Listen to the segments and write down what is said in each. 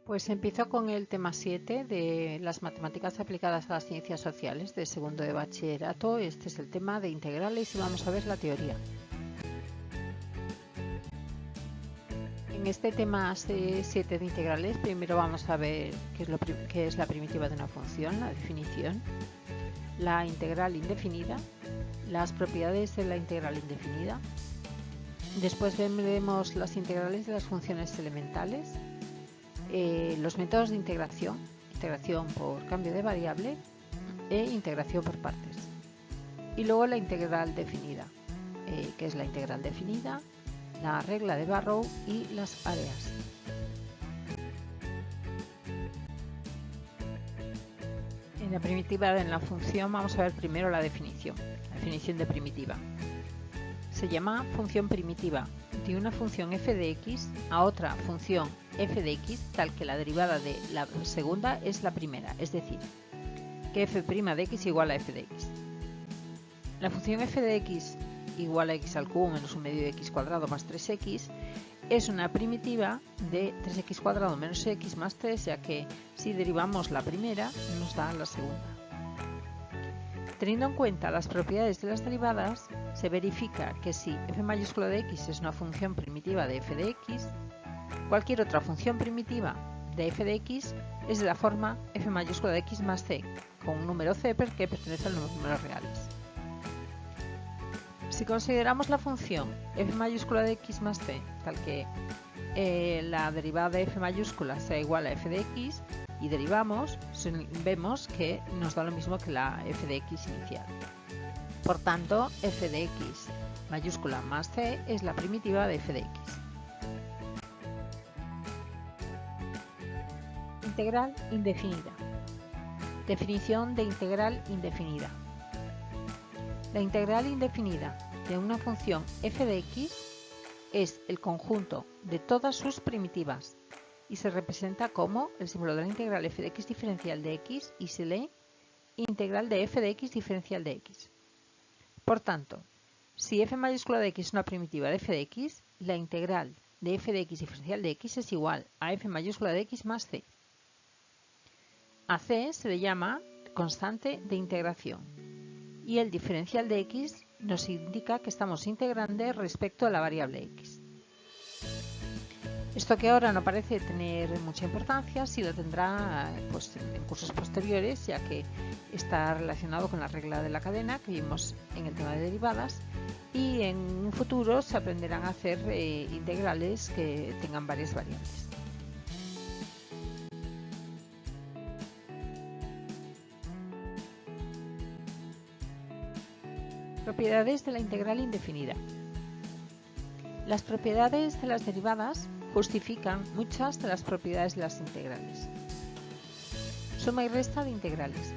Pues empiezo con el tema 7 de las matemáticas aplicadas a las ciencias sociales de segundo de bachillerato. Este es el tema de integrales y vamos a ver la teoría. En este tema 7 de integrales, primero vamos a ver qué es la primitiva de una función, la definición, la integral indefinida, las propiedades de la integral indefinida. Después veremos las integrales de las funciones elementales, los métodos de integración por cambio de variable e integración por partes. Y luego la integral definida, que es la integral definida, la regla de Barrow y las áreas. En la primitiva de la función vamos a ver primero la definición de primitiva. Se llama función primitiva de una función f de x a otra función f de x tal que la derivada de la segunda es la primera, es decir, que f' de x igual a f de x. La función f de x igual a x al cubo menos un medio de x cuadrado más 3x es una primitiva de 3x cuadrado menos x más 3, ya que si derivamos la primera nos da la segunda. Teniendo en cuenta las propiedades de las derivadas, se verifica que si f mayúscula de x es una función primitiva de f de x, cualquier otra función primitiva de f de x es de la forma f mayúscula de x más c, con un número c que pertenece a los números reales. Si consideramos la función f mayúscula de x más c tal que la derivada de f mayúscula sea igual a f de x y derivamos, vemos que nos da lo mismo que la f de x inicial. Por tanto, f de x mayúscula más c es la primitiva de f de x. Integral indefinida. Definición de integral indefinida. La integral indefinida de una función f de x es el conjunto de todas sus primitivas y se representa como el símbolo de la integral f de x diferencial de x y se lee integral de f de x diferencial de x. Por tanto, si f mayúscula de x es una primitiva de f de x, la integral de f de x diferencial de x es igual a f mayúscula de x más c. A c se le llama constante de integración y el diferencial de x nos indica que estamos integrando respecto a la variable x. Esto que ahora no parece tener mucha importancia, sí lo tendrá en cursos posteriores, ya que está relacionado con la regla de la cadena que vimos en el tema de derivadas, y en un futuro se aprenderán a hacer integrales que tengan varias variables. Propiedades de la integral indefinida. Las propiedades de las derivadas justifican muchas de las propiedades de las integrales. Suma y resta de integrales.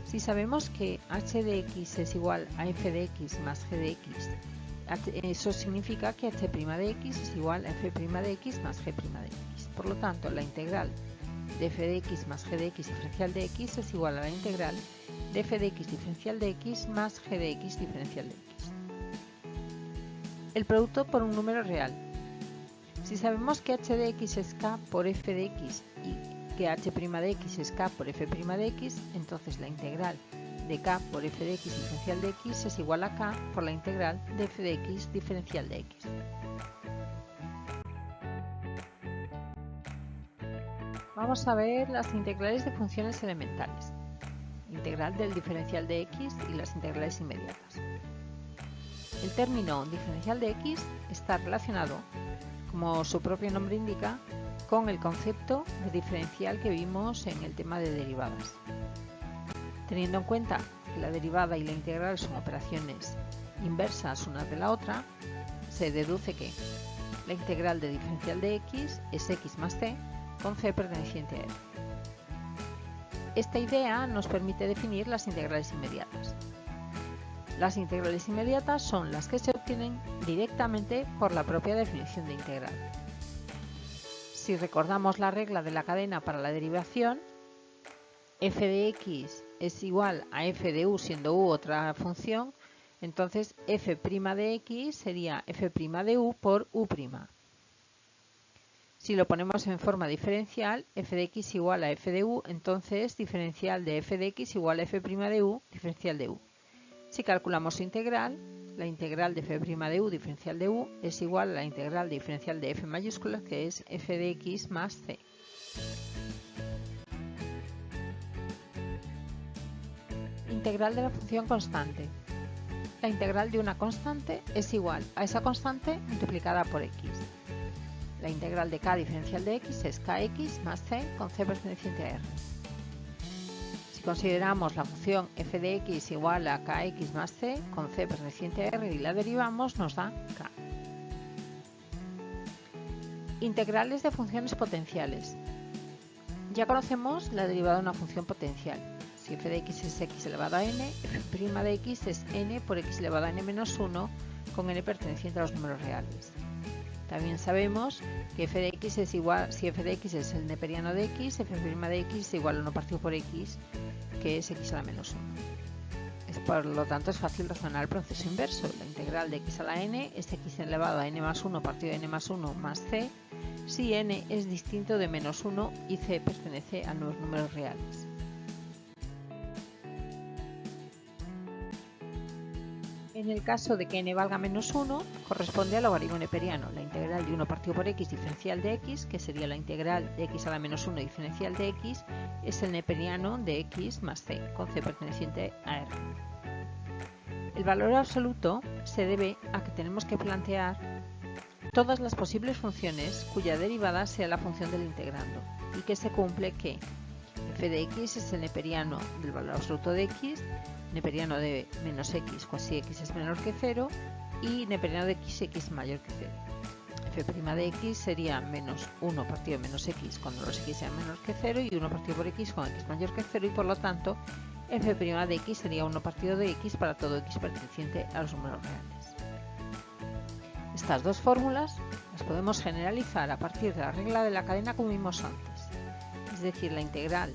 Si sabemos que h de x es igual a f de x más g de x, eso significa que h' de x es igual a f' de x más g' de x. Por lo tanto, la integral de f de x más g de x diferencial de x es igual a la integral de f de x diferencial de x más g de x diferencial de x. El producto por un número real. Si sabemos que h de x es k por f de x y que h' de x es k por f' de x, entonces la integral de k por f de x diferencial de x es igual a k por la integral de f de x diferencial de x. Vamos a ver las integrales de funciones elementales, integral del diferencial de x y las integrales inmediatas. El término diferencial de x está relacionado, como su propio nombre indica, con el concepto de diferencial que vimos en el tema de derivadas. Teniendo en cuenta que la derivada y la integral son operaciones inversas una de la otra, se deduce que la integral de diferencial de x es x más c con c perteneciente a f. Esta idea nos permite definir las integrales inmediatas. Las integrales inmediatas son las que se obtienen directamente por la propia definición de integral. Si recordamos la regla de la cadena para la derivación, f de x es igual a f de u siendo u otra función, entonces f' de x sería f' de u por u'. Si lo ponemos en forma diferencial, f de x igual a f de u, entonces diferencial de f de x igual a f' de u, diferencial de u. Si calculamos su integral, la integral de f' de u diferencial de u es igual a la integral diferencial de f mayúscula, que es f de x más c. Integral de la función constante. La integral de una constante es igual a esa constante multiplicada por x. La integral de k diferencial de x es kx más c con c perteneciente a r. Si consideramos la función f de x igual a kx más c con c perteneciente a r y la derivamos, nos da k. Integrales de funciones potenciales. Ya conocemos la derivada de una función potencial. Si f de x es x elevado a n, f' de x es n por x elevado a n menos 1 con n perteneciente a los números reales. También sabemos que f de x es igual, si f de x es el neperiano de x, f' de x es igual a 1 partido por x, que es x a la menos 1. Por lo tanto, es fácil razonar el proceso inverso. La integral de x a la n es x elevado a n más 1 partido de n más 1 más c, si n es distinto de menos 1 y c pertenece a los números reales. En el caso de que n valga menos 1, corresponde al logaritmo neperiano. La integral de 1 partido por x diferencial de x, que sería la integral de x a la menos 1 diferencial de x, es el neperiano de x más c, con c perteneciente a r. El valor absoluto se debe a que tenemos que plantear todas las posibles funciones cuya derivada sea la función del integrando, y que se cumple que f de x es el neperiano del valor absoluto de x, neperiano de menos x si x es menor que 0 y neperiano de x si x es mayor que 0. f' de x sería menos 1 partido de menos x cuando los x sean menor que 0 y 1 partido por x cuando x es mayor que 0, y por lo tanto f' de x sería 1 partido de x para todo x perteneciente a los números reales. Estas dos fórmulas las podemos generalizar a partir de la regla de la cadena como vimos antes, es decir, la integral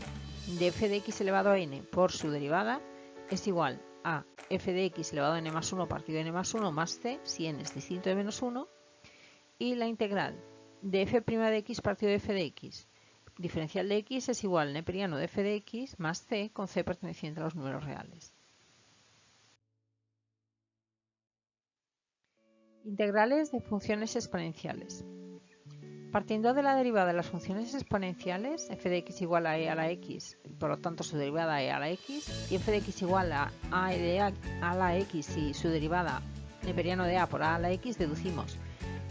de f de x elevado a n por su derivada es igual a f de x elevado a n más 1 partido de n más 1 más c, si n es distinto de menos 1, y la integral de f' de x partido de f de x diferencial de x es igual al neperiano de f de x más c con c perteneciente a los números reales. Integrales de funciones exponenciales. Partiendo de la derivada de las funciones exponenciales, f de x igual a e a la x, por lo tanto su derivada e a la x, y f de x igual a de a la x y su derivada neperiano de a por a la x, deducimos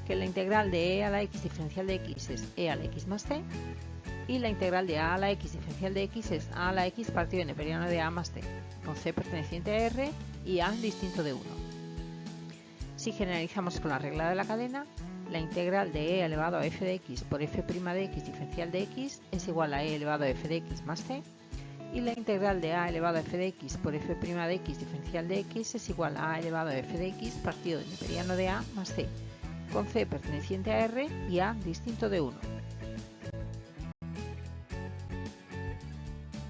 que la integral de e a la x diferencial de x es e a la x más c, y la integral de a a la x diferencial de x es a la x partido de neperiano de a más c, con c perteneciente a r y a distinto de 1. Si generalizamos con la regla de la cadena, la integral de e elevado a f de x por f' de x diferencial de x es igual a e elevado a f de x más c, y la integral de a elevado a f de x por f' de x diferencial de x es igual a elevado a f de x partido de neperiano de a más c, con c perteneciente a r y a distinto de 1.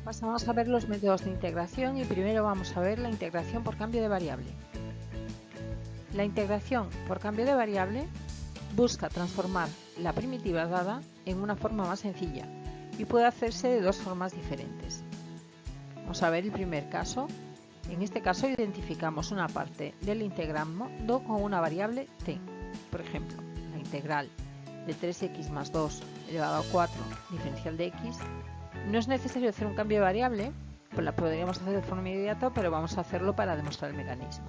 Pasamos a ver los métodos de integración y primero vamos a ver la integración por cambio de variable. La integración por cambio de variable busca transformar la primitiva dada en una forma más sencilla y puede hacerse de dos formas diferentes. Vamos a ver el primer caso. En este caso identificamos una parte del integrando con una variable t. Por ejemplo, la integral de 3x más 2 elevado a 4 diferencial de x. No es necesario hacer un cambio de variable, pues la podríamos hacer de forma inmediata, pero vamos a hacerlo para demostrar el mecanismo.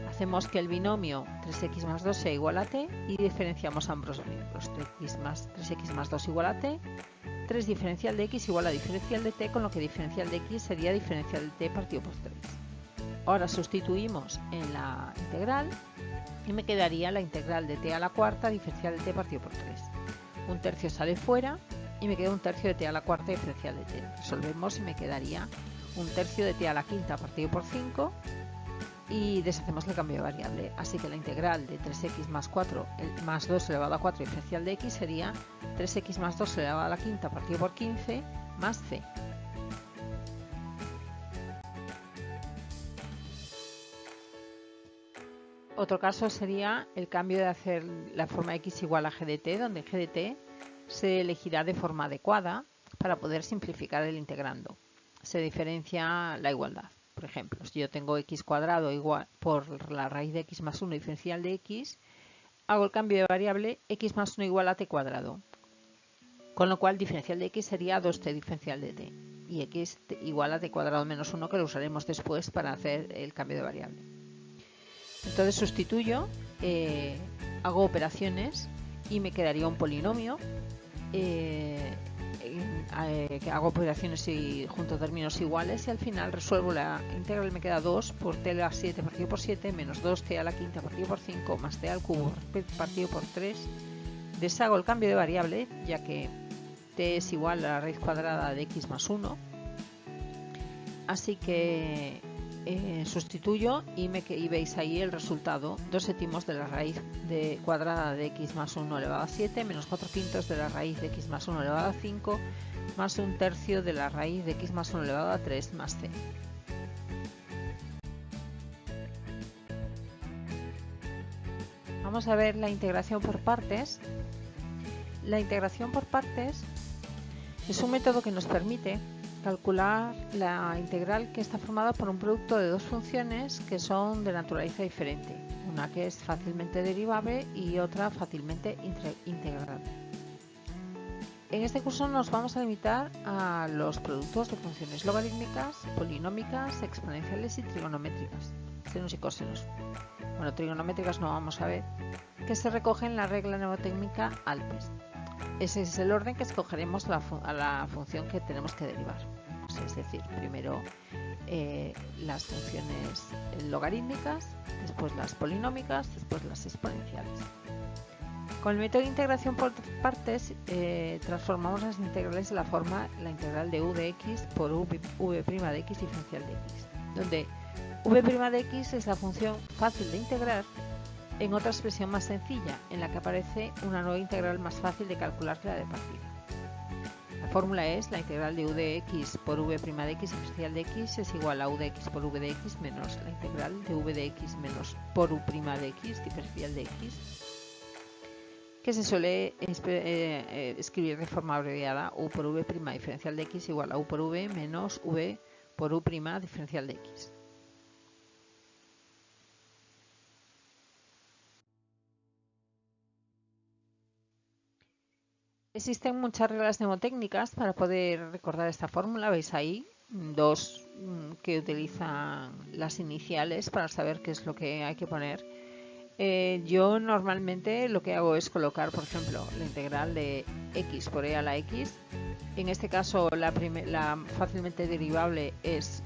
Hacemos que el binomio 3x más 2 sea igual a t y diferenciamos ambos miembros. 3x más 2 igual a t, 3 diferencial de x igual a diferencial de t, con lo que diferencial de x sería diferencial de t partido por 3. Ahora sustituimos en la integral y me quedaría la integral de t a la cuarta diferencial de t partido por 3. Un tercio sale fuera y me queda un tercio de t a la cuarta diferencial de t. Resolvemos y me quedaría un tercio de t a la quinta partido por 5 y deshacemos el cambio de variable. Así que la integral de 3x más 4 más 2 elevado a 4 diferencial de x sería 3x más 2 elevado a la quinta partido por 15 más c. Otro caso sería el cambio de hacer la forma x igual a g de t, donde g de t se elegirá de forma adecuada para poder simplificar el integrando. Se diferencia la igualdad. Por ejemplo, si yo tengo x cuadrado igual por la raíz de x más 1 diferencial de x, hago el cambio de variable x más 1 igual a t cuadrado. Con lo cual, diferencial de x sería 2t diferencial de t. Y x igual a t cuadrado menos 1, que lo usaremos después para hacer el cambio de variable. Entonces sustituyo, hago operaciones y me quedaría un polinomio. Hago operaciones y junto términos iguales y al final resuelvo la integral. Me queda 2 por t a la 7 partido por 7 menos 2t a la quinta partido por 5 más t al cubo partido por 3. Deshago el cambio de variable, ya que t es igual a la raíz cuadrada de x más 1. Así que sustituyo y veis ahí el resultado: 2/7 de la raíz cuadrada de x más 1 elevado a 7 menos 4/5 de la raíz de x más 1 elevado a 5 más 1/3 de la raíz de x más 1 elevado a 3 más c. Vamos a ver la integración por partes. La integración por partes es un método que nos permite calcular la integral que está formada por un producto de dos funciones que son de naturaleza diferente, una que es fácilmente derivable y otra fácilmente integrable. En este curso nos vamos a limitar a los productos de funciones logarítmicas, polinómicas, exponenciales y trigonométricas, senos y cosenos. Bueno, trigonométricas no vamos a ver, que se recoge en la regla mnemotécnica ALPES. Ese es el orden que escogeremos a la función que tenemos que derivar. Es decir, primero las funciones logarítmicas, después las polinómicas, después las exponenciales. Con el método de integración por partes transformamos las integrales de la forma la integral de u de x por v' de x diferencial de x, donde v' de x es la función fácil de integrar en otra expresión más sencilla, en la que aparece una nueva integral más fácil de calcular que la de partida. La fórmula es la integral de u de x por v' de x diferencial de x es igual a u de x por v de x menos la integral de v de x menos por u' de x diferencial de x, que se suele escribir de forma abreviada u por v' diferencial de x igual a u por v menos v por u' diferencial de x. Existen muchas reglas mnemotécnicas para poder recordar esta fórmula. Veis ahí dos que utilizan las iniciales para saber qué es lo que hay que poner. Yo normalmente lo que hago es colocar, por ejemplo, la integral de x por e a la x. En este caso la fácilmente derivable es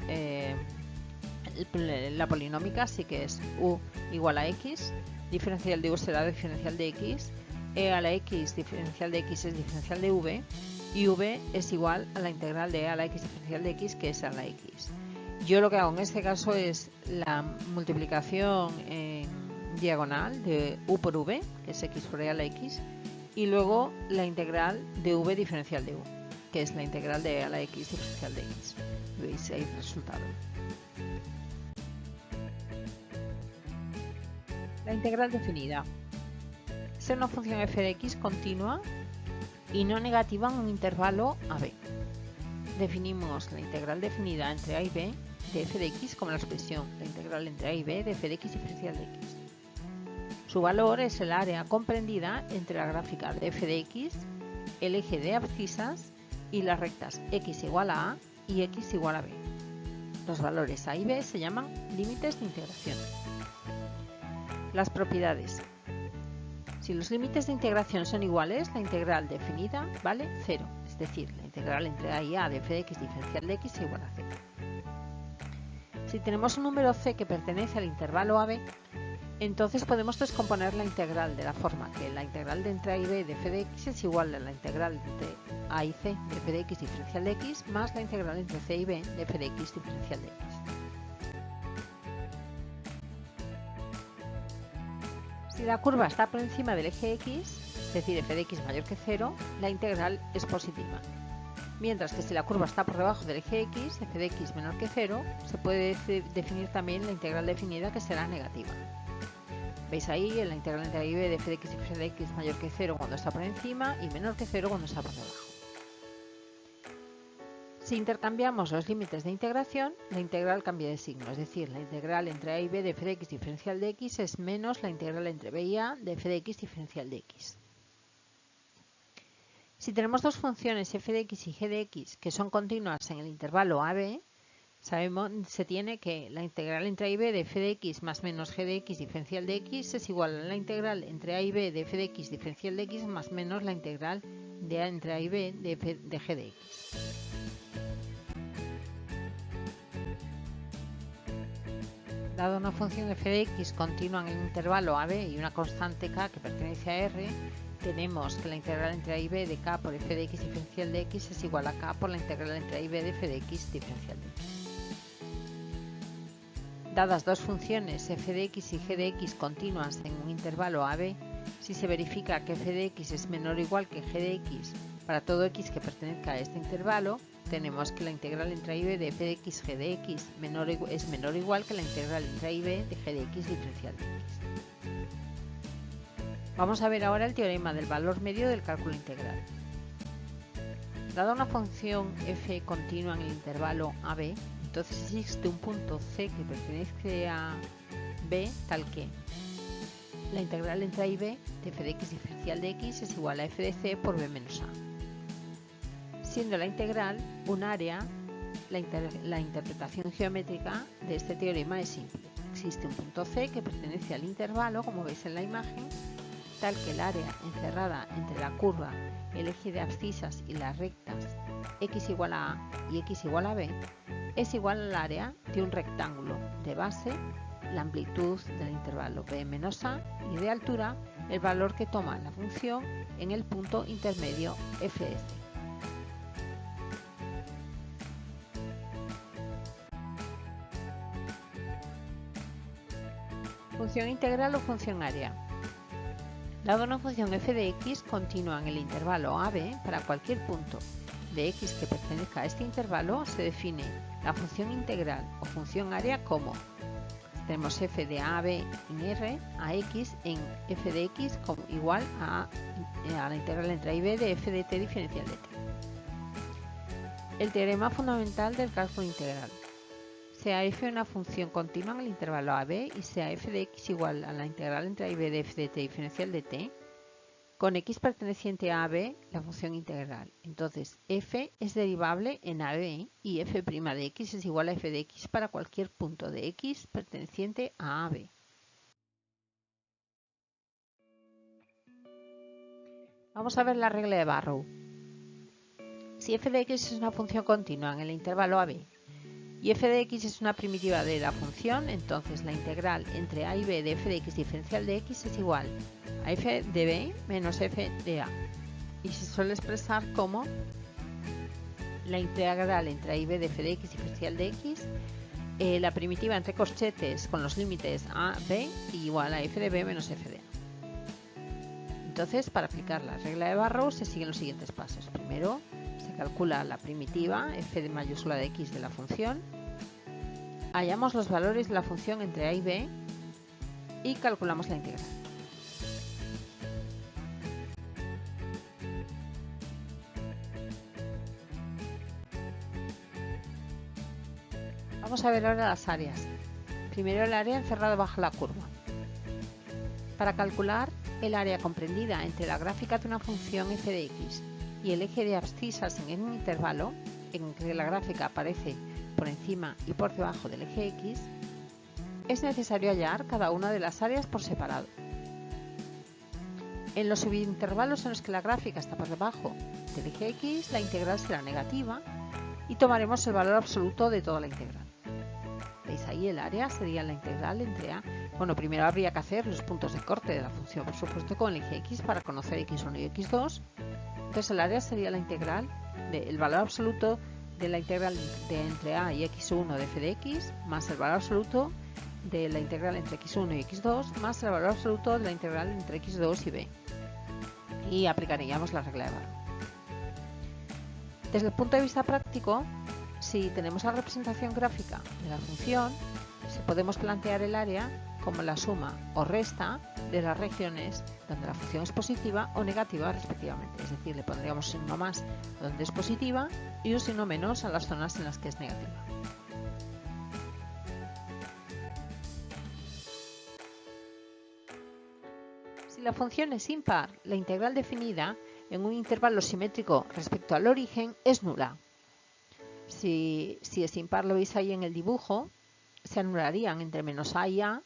la polinómica, así que es u igual a x, diferencial de u será diferencial de x, e a la x diferencial de x es diferencial de v, y v es igual a la integral de e a la x diferencial de x, que es a la x. Yo lo que hago en este caso es la multiplicación en diagonal de u por v, que es x por e a la x, y luego la integral de v diferencial de u, que es la integral de e a la x diferencial de x. Veis ahí el resultado. La integral definida. Ser una función f de x continua y no negativa en un intervalo a b. Definimos la integral definida entre a y b de f de x como la expresión la integral entre a y b de f de x diferencial de x. Su valor es el área comprendida entre la gráfica de f de x, el eje de abscisas y las rectas x igual a y x igual a b. Los valores a y b se llaman límites de integración. Las propiedades. Si los límites de integración son iguales, la integral definida vale 0, es decir, la integral entre a y a de f de x diferencial de x es igual a 0. Si tenemos un número c que pertenece al intervalo ab, entonces podemos descomponer la integral de la forma que la integral de entre a y b de f de x es igual a la integral entre a y c de f de x diferencial de x más la integral entre c y b de f de x diferencial de x. Si la curva está por encima del eje x, es decir, f de x mayor que 0, la integral es positiva. Mientras que si la curva está por debajo del eje x, f de x menor que 0, se puede definir también la integral definida, que será negativa. Veis ahí la integral entre a y b de f de x diferencial de x mayor que 0 cuando está por encima y menor que 0 cuando está por debajo. Si intercambiamos los límites de integración, la integral cambia de signo, es decir, la integral entre a y b de f de x diferencial de x es menos la integral entre b y a de f de x diferencial de x. Si tenemos dos funciones f de x y g de x que son continuas en el intervalo a-b, se tiene que la integral entre a y b de f de x más menos g de x diferencial de x es igual a la integral entre a y b de f de x diferencial de x más menos la integral de entre a y b de g de x. Dada una función f de x continua en el intervalo a b y una constante k que pertenece a R, tenemos que la integral entre a y b de k por f de x diferencial de x es igual a k por la integral entre a y b de f de x diferencial de x. Dadas dos funciones f de x y g de x continuas en un intervalo a-b, si se verifica que f de x es menor o igual que g de x para todo x que pertenezca a este intervalo, tenemos que la integral entre a y b de f de x g de x es menor o igual que la integral entre a y b de g de x diferencial de x. Vamos a ver ahora el teorema del valor medio del cálculo integral. Dada una función f continua en el intervalo a-b, entonces existe un punto c que pertenece a b tal que la integral entre a y b de f de x diferencial de x es igual a f de c por b menos a. Siendo la integral un área, la interpretación geométrica de este teorema es simple. Existe un punto c que pertenece al intervalo, como veis en la imagen, tal que el área encerrada entre la curva, el eje de abscisas y las rectas x igual a a y x igual a b es igual al área de un rectángulo de base, la amplitud del intervalo b menos a y de altura el valor que toma la función en el punto intermedio f de c. Función integral o función área. Dada una función f de x continua en el intervalo a-b, para cualquier punto de x que pertenezca a este intervalo se define la función integral o función área como tenemos f de a b en R a x en f de x como igual a la integral entre a y b de f de t diferencial de t. El teorema fundamental del cálculo integral. Sea f una función continua en el intervalo a-b y sea f de x igual a la integral entre a y b de f de t diferencial de t, con x perteneciente a b la función integral. Entonces f es derivable en a b y f' de x es igual a f de x para cualquier punto de x perteneciente a b. Vamos a ver la regla de Barrow. Si f de x es una función continua en el intervalo a b y f de x es una primitiva de la función, entonces la integral entre a y b de f de x diferencial de x es igual a f de b menos f de a. Y se suele expresar como la integral entre a y b de f de x diferencial de x, la primitiva entre corchetes con los límites a, b igual a f de b menos f de a. Entonces, para aplicar la regla de Barrow se siguen los siguientes pasos. Primero, se calcula la primitiva f de mayúscula de x de la función, hallamos los valores de la función entre a y b y calculamos la integral. Vamos a ver ahora las áreas. Primero el área encerrada bajo la curva. Para calcular el área comprendida entre la gráfica de una función f de x y el eje de abscisas en un intervalo en que la gráfica aparece por encima y por debajo del eje x, es necesario hallar cada una de las áreas por separado. En los subintervalos en los que la gráfica está por debajo del eje x, la integral será negativa y tomaremos el valor absoluto de toda la integral. ¿Veis ahí el área? Sería la integral entre a... Bueno, primero habría que hacer los puntos de corte de la función, por supuesto, con el eje x para conocer x1 y x2. Entonces el área sería la integral del valor absoluto de la integral de entre a y x1 de f de x más el valor absoluto de la integral entre x1 y x2 más el valor absoluto de la integral entre x2 y b. Y aplicaríamos la regla de Barrow. Desde el punto de vista práctico, si tenemos la representación gráfica de la función, podemos plantear el área como la suma o resta de las regiones donde la función es positiva o negativa respectivamente. Es decir, le pondríamos un signo más donde es positiva y un signo menos a las zonas en las que es negativa. Si la función es impar, la integral definida en un intervalo simétrico respecto al origen es nula. Si es impar, lo veis ahí en el dibujo, se anularían entre menos a y a,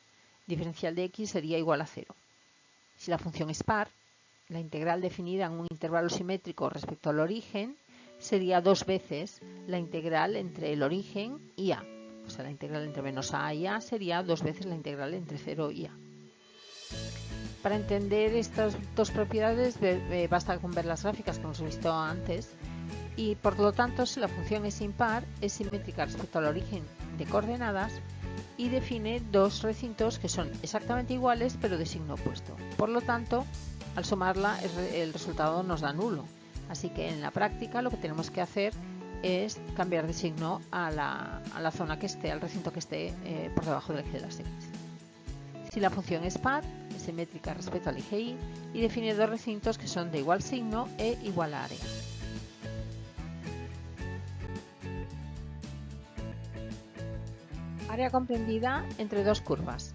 diferencial de x sería igual a 0. Si la función es par, la integral definida en un intervalo simétrico respecto al origen sería 2 veces la integral entre el origen y a. O sea, la integral entre menos a y a sería 2 veces la integral entre 0 y a. Para entender estas dos propiedades basta con ver las gráficas que hemos visto antes, y por lo tanto, si la función es impar, es simétrica respecto al origen de coordenadas y define dos recintos que son exactamente iguales pero de signo opuesto. Por lo tanto, al sumarla el resultado nos da nulo. Así que en la práctica lo que tenemos que hacer es cambiar de signo a la zona que esté, al recinto que esté por debajo del eje de las x. Si la función es par, es simétrica respecto al eje y define dos recintos que son de igual signo e igual área. Área comprendida entre dos curvas.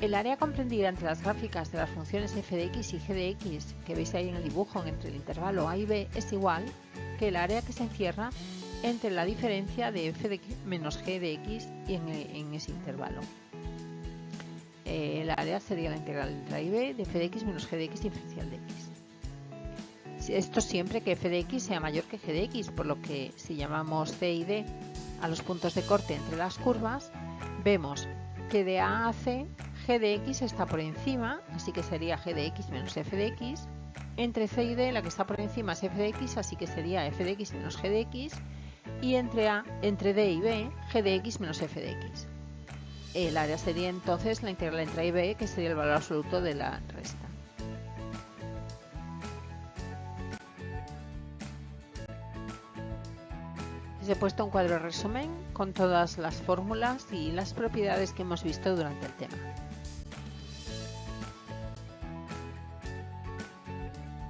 El área comprendida entre las gráficas de las funciones f de x y g de x que veis ahí en el dibujo entre el intervalo a y b es igual que el área que se encierra entre la diferencia de f de x menos g de x y en ese intervalo. El área sería la integral entre a y b de f de x menos g de x diferencial de x. Esto siempre que f de x sea mayor que g de x, por lo que si llamamos c y d a los puntos de corte entre las curvas, vemos que de a a c g de x está por encima, así que sería g de x menos f de x. Entre c y d la que está por encima es f de x, así que sería f de x menos g de x. Y entre d y b, g de x menos f de x. El área sería entonces la integral entre a y b, que sería el valor absoluto de la resta. Os he puesto un cuadro de resumen con todas las fórmulas y las propiedades que hemos visto durante el tema.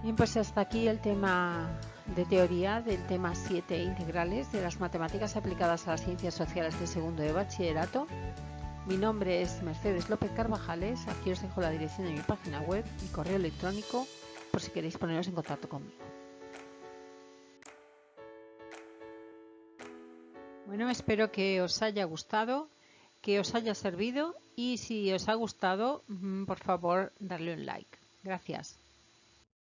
Bien, pues hasta aquí el tema de teoría del tema 7 integrales de las matemáticas aplicadas a las ciencias sociales de segundo de bachillerato. Mi nombre es Mercedes López Carvajales. Aquí os dejo la dirección de mi página web y correo electrónico por si queréis poneros en contacto conmigo. Bueno, espero que os haya gustado, que os haya servido y si os ha gustado, por favor, darle un like. Gracias.